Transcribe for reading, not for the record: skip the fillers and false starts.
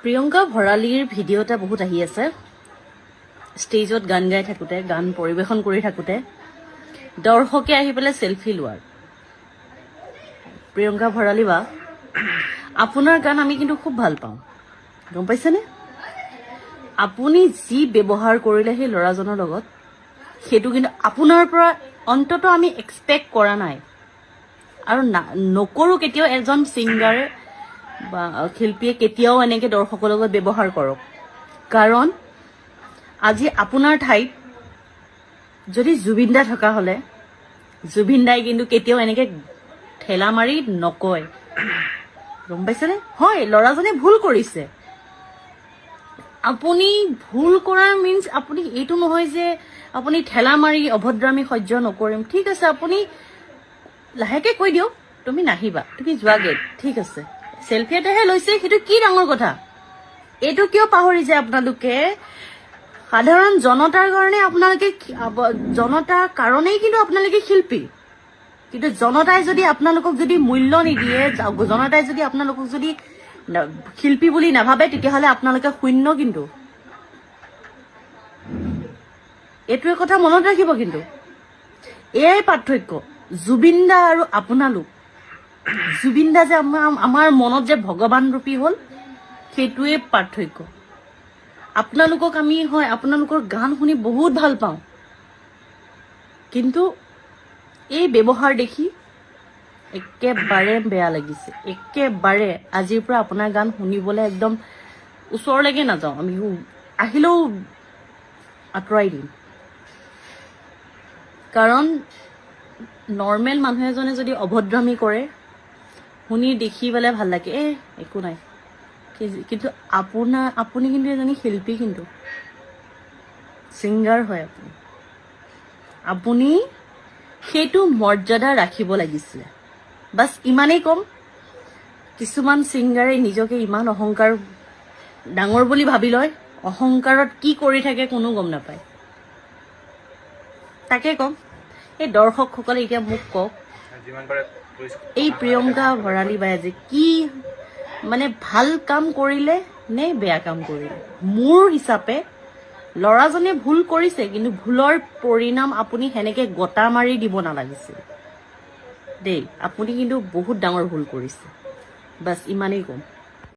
প্ৰিয়ংকা ভৰালীৰ ভিডিঅ' এটা বহুত আহি আছে ষ্টেজত গান গাই থাকোঁতে গান পৰিৱেশন কৰি থাকোঁতে দৰ্শকে আহি পেলাই সেলফি লোৱাৰ প্ৰিয়ংকা ভৰালী বা আপোনাৰ গান আমি কিন্তু খুব ভাল পাওঁ গম পাইছেনে আপুনি যি ব্যৱহাৰ কৰিলে সেই ল'ৰাজনৰ লগত সেইটো কিন্তু আপোনাৰ পৰা অন্তত আমি এক্সপেক্ট কৰা নাই আৰু নকৰো কেতিয়াও এজন সিংগাৰ বা শিল্পীয়ে কেতিয়াও এনেকৈ দৰ্শকৰ লগত ব্যৱহাৰ কৰক কাৰণ আজি আপোনাৰ ঠাইত যদি জুবিন দা থকা হলে জুবিন দাই কিন্তু কেতিয়াও এনেকৈ ঠেলা মাৰি নকয় গম পাইছেনে হয় ল'ৰাজনে ভুল কৰিছে আপুনি ভুল কৰাৰ মিন্স আপুনি এইটো নহয় যে আপুনি ঠেলা মাৰি অভদ্ৰামী সহ্য নকৰিম ঠিক আছে আপুনি লাহেকে কৈ দিয়ক তুমি নাহিবা তুমি যোৱাগে ঠিক আছে সেলফি এটাহে লৈছে সেইটো কি ডাঙৰ কথা এইটো কিয় পাহৰি যায় আপোনালোকে সাধাৰণ জনতাৰ কাৰণে আপোনালোকে জনতাৰ কাৰণেই কিন্তু আপোনালোকে শিল্পী কিন্তু জনতাই যদি আপোনালোকক যদি মূল্য নিদিয়ে জনতাই যদি আপোনালোকক যদি শিল্পী বুলি নাভাবে তেতিয়াহ'লে আপোনালোকে শূন্য কিন্তু এইটোৱে কথা মনত ৰাখিব কিন্তু এয়াই পাৰ্থক্য জুবিন দা আৰু আপোনালোক জুবিন দা যে আমাৰ মনত যে ভগৱান ৰূপী হ'ল সেইটোৱে পাৰ্থক্য আপোনালোকক আমি হয় আপোনালোকৰ গান শুনি বহুত ভাল পাওঁ কিন্তু এই ব্যৱহাৰ দেখি একেবাৰে বেয়া লাগিছে একেবাৰে আজিৰ পৰা আপোনাৰ গান শুনিবলৈ একদম ওচৰলৈকে নাযাওঁ আমি আহিলেও আঁতৰাই দিম কাৰণ নৰ্মেল মানুহ এজনে যদি অভদ্ৰামী কৰে শুনি দেখি পেলাই ভাল লাগে একো নাই কিন্তু আপুনি কিন্তু এজনী শিল্পী কিন্তু ছিংগাৰ হয় আপুনি সেইটো মৰ্যাদা ৰাখিব লাগিছিলে বাছ ইমানেই কম কিছুমান ছিংগাৰে নিজকে ইমান অহংকাৰ ডাঙৰ বুলি ভাবি লয় অহংকাৰত কি কৰি থাকে কোনো গম নাপায় তাকে কম এই দৰ্শকসকলে এতিয়া মোক কওক এই প্ৰিয়ংকা ভৰালী বাই যে কি মানে ভাল কাম কৰিলে নে বেয়া কাম কৰিলে মোৰ হিচাপে ল'ৰাজনে ভুল কৰিছে কিন্তু ভুলৰ পৰিণাম আপুনি সেনেকে গটা মাৰি দিব নালাগিছিল দেই আপুনি কিন্তু বহুত ডাঙৰ ভুল কৰিছে বাছ ইমানেই কম